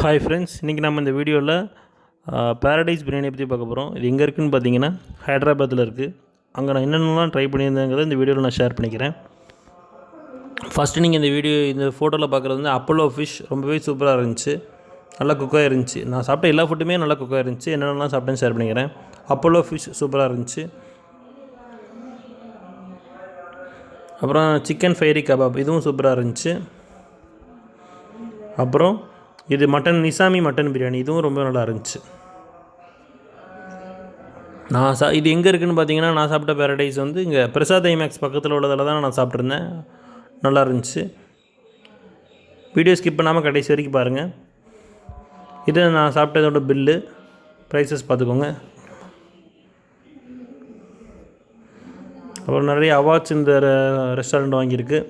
Hi friends, இன்றைக்கி நம்ம இந்த வீடியோவில் பேரடைஸ் பிரியாணியை பற்றி பார்க்க போகிறோம். இது எங்கே இருக்குதுன்னு பார்த்தீங்கன்னா ஹைதராபாத்தில் இருக்குது. அங்கே நான் என்னென்னலாம் ட்ரை பண்ணியிருந்தேங்கிறத இந்த வீடியோவில் நான் ஷேர் பண்ணிக்கிறேன். ஃபஸ்ட்டு நீங்கள் இந்த ஃபோட்டோவில் பார்க்குறது வந்து அப்போலோ ஃபிஷ். ரொம்பவே சூப்பராக இருந்துச்சு, நல்லா குக்காக இருந்துச்சு. நான் சாப்பிட்ட எல்லா ஃபுட்டுமே நல்லா குக்காக இருந்துச்சு. என்னென்னலாம் சாப்பிட்டேன்னு ஷேர் பண்ணிக்கிறேன். அப்போலோ ஃபிஷ் சூப்பராக இருந்துச்சு. அப்புறம் சிக்கன் ஃபைரி கபாப், இதுவும் சூப்பராக இருந்துச்சு. அப்புறம் இது நிசாமி மட்டன் பிரியாணி, இதுவும் ரொம்ப நல்லா இருந்துச்சு. இது எங்கே இருக்குதுன்னு பார்த்தீங்கன்னா, நான் சாப்பிட்ட பேரடைஸ் வந்து இங்கே பிரசாத் ஐமேக்ஸ் பக்கத்தில் உள்ளதில் தான் நான் சாப்பிட்ருந்தேன். நல்லா இருந்துச்சு. வீடியோ ஸ்கிப் பண்ணாமல் கடைசி வரைக்கும் பாருங்கள். இது நான் சாப்பிட்டதோட பில்லு, ப்ரைஸஸ் பார்த்துக்கோங்க. அப்புறம் நிறைய அவார்ட்ஸ் இந்த ரெஸ்டாரண்ட் வாங்கியிருக்கு.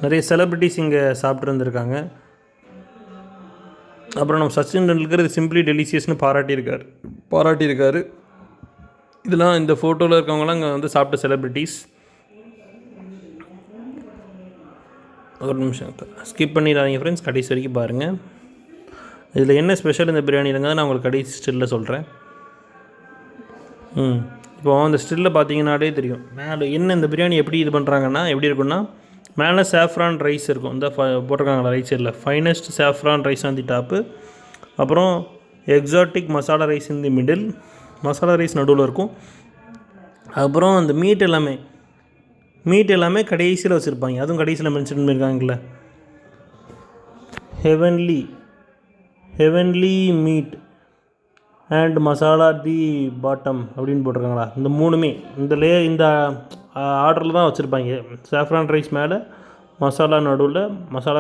நிறைய செலிப்ரிட்டிஸ் இங்கே சாப்பிட்டு இருந்திருக்காங்க. அப்புறம் நம்ம சச்சின் டெண்டுல்கர் இது சிம்பிளி டெலிஷியஸ்னு பாராட்டியிருக்காரு. இதெல்லாம் இந்த ஃபோட்டோவில் இருக்கவங்களாம் இங்கே வந்து சாப்பிட்ட செலிப்ரிட்டிஸ். ஒரு நிமிஷம் ஸ்கிப் பண்ணிடாதீங்க ஃப்ரெண்ட்ஸ், கடைசி வரைக்கும் பாருங்கள். இதில் என்ன ஸ்பெஷல் இந்த பிரியாணிங்கிறத நான் உங்களுக்கு கடைசி ஸ்டில்லில் சொல்கிறேன். இப்போ அந்த ஸ்டில்லில் பார்த்தீங்கன்னாலே தெரியும் மேலே என்ன இந்த பிரியாணி எப்படி இது பண்ணுறாங்கன்னா, எப்படி இருக்குன்னா, மேலே சாஃப்ரான் ரைஸ் இருக்கும். இந்த போட்டிருக்காங்களா ரைட் சைடில், finest saffron rice on the top. அப்புறம் exotic masala rice in the middle, masala rice நடுவில் இருக்கும். அப்புறம் அந்த மீட் எல்லாமே கடைசியில் வச்சுருப்பாங்க. அதுவும் கடைசியில் மென்ஷன் பண்ணியிருக்காங்களே, heavenly meat and masala the bottom அப்படின்னு போட்டிருக்காங்களா. இந்த மூணுமே இந்த ஆர்டரில் தான் வச்சுருப்பாங்க. சாஃப்ரான் ரைஸ் மேலே, மசாலா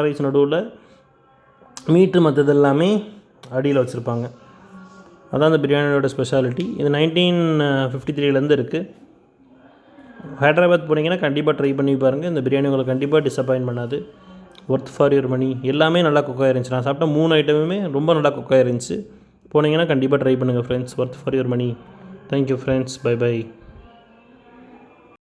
ரைஸ் நடுவில், மீட்டு மற்றது எல்லாமே அடியில் வச்சுருப்பாங்க. அதான் அந்த பிரியாணியோட ஸ்பெஷாலிட்டி. இது 1953 இருக்குது. ஹைதராபாத் போனீங்கன்னா கண்டிப்பாக ட்ரை பண்ணி பாருங்கள். இந்த பிரியாணி உங்களுக்கு கண்டிப்பாக டிசப்பாயின்ட் பண்ணாது. Worth for your money. எல்லாமே நல்லா குக்காக இருந்துச்சு. நான் சாப்பிட்ட 3 ஐட்டமுமே ரொம்ப நல்லா குக்காக இருந்துச்சு. போனீங்கன்னா கண்டிப்பாக ட்ரை பண்ணுங்கள் friends. Worth for your money. Thank you friends. By.